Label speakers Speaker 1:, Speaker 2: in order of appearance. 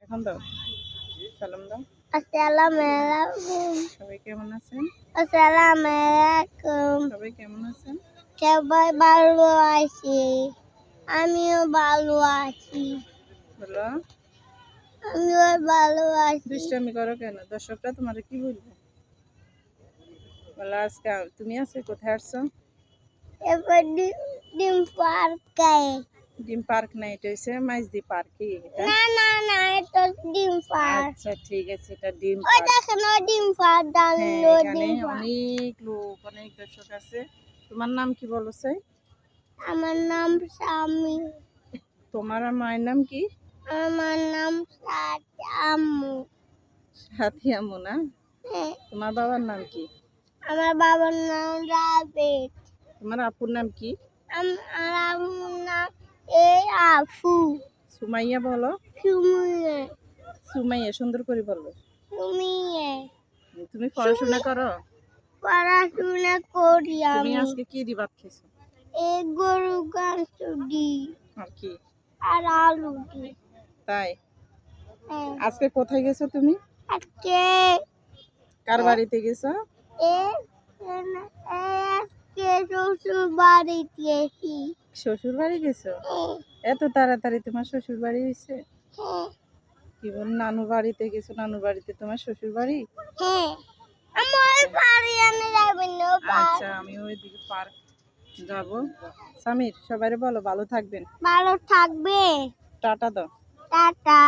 Speaker 1: এখন দাও, সালাম দাও।
Speaker 2: আসসালামু আলাইকুম।
Speaker 1: সবাই কেমন আছেন?
Speaker 2: আসসালামু আলাইকুম।
Speaker 1: সবাই কেমন আছেন?
Speaker 2: সবাই ভালো আছি। আমিও ভালো আছি।
Speaker 1: বলো,
Speaker 2: আমিও ভালো আছি।
Speaker 1: দুষ্টামি করো কেন? দর্শকরা তোমার কি বলবো? বলো, আজকে তুমি আজকে কোথায় আসছো?
Speaker 2: এবার ডিম পার্কে।
Speaker 1: ডিম পার্ক না, এটা হচ্ছে মাইজদি পার্ক। কি এটা?
Speaker 2: না না না, এটা ডিম পার্ক।
Speaker 1: আচ্ছা ঠিক আছে, এটা ডিম
Speaker 2: ওই
Speaker 1: পার্ক।
Speaker 2: দেখেন ওই ডিম পার্ক,
Speaker 1: হ্যাঁ,
Speaker 2: ডালো
Speaker 1: এখানে
Speaker 2: ডিম পার্ক।
Speaker 1: অনেক লোক, অনেক দর্শক আছে। তোমার নাম কি বলো চাই?
Speaker 2: আমার নাম স্বামী।
Speaker 1: তোমার আর মায়ের নাম কি?
Speaker 2: আমার নাম আম্মু।
Speaker 1: সাথী আম্মু না?
Speaker 2: হ্যাঁ,
Speaker 1: তোমার বাবার নাম কি?
Speaker 2: আমার বাবার নাম রাবেদ।
Speaker 1: তোমার আপুর নাম কি?
Speaker 2: আমার আম্মুর নাম আফু।
Speaker 1: সুমাইয়া বলো।
Speaker 2: সুমিয়ে।
Speaker 1: সুমাইয়া, সুন্দর করে বলো।
Speaker 2: সুমিয়ে।
Speaker 1: তুমি পড়াশোনা করো?
Speaker 2: পড়াশোনা করি
Speaker 1: তুমি
Speaker 2: আমি।
Speaker 1: আজকে কি দি ভাত খেয়েছো?
Speaker 2: গরু গাছ দি
Speaker 1: আর কি?
Speaker 2: আর আলু দি।
Speaker 1: তাই?
Speaker 2: হ্যাঁ।
Speaker 1: আজকে কোথায় গেছো তুমি?
Speaker 2: আজকে
Speaker 1: কার বাড়িতে গেছো?
Speaker 2: এ আজকে শ্বশুর বাড়ি গেছি।
Speaker 1: শ্বশুর বাড়ি গেছো?
Speaker 2: হ্যাঁ,
Speaker 1: এত তাড়াতাড়ি তোমার শ্বশুর বাড়ি হয়েছে?
Speaker 2: হ্যাঁ,
Speaker 1: কি বল, নানু বাড়িতে গেছো? নানু বাড়িতে তোমার শ্বশুর বাড়ি?
Speaker 2: হ্যাঁ। আমার বাড়ি আনে যাবেন না
Speaker 1: আচ্ছা, আমি ওইদিকে পার্ক যাব। সামির, সবাই বলো ভালো থাকবেন।
Speaker 2: ভালো থাকবে।
Speaker 1: টাটা দাও।
Speaker 2: টাটা।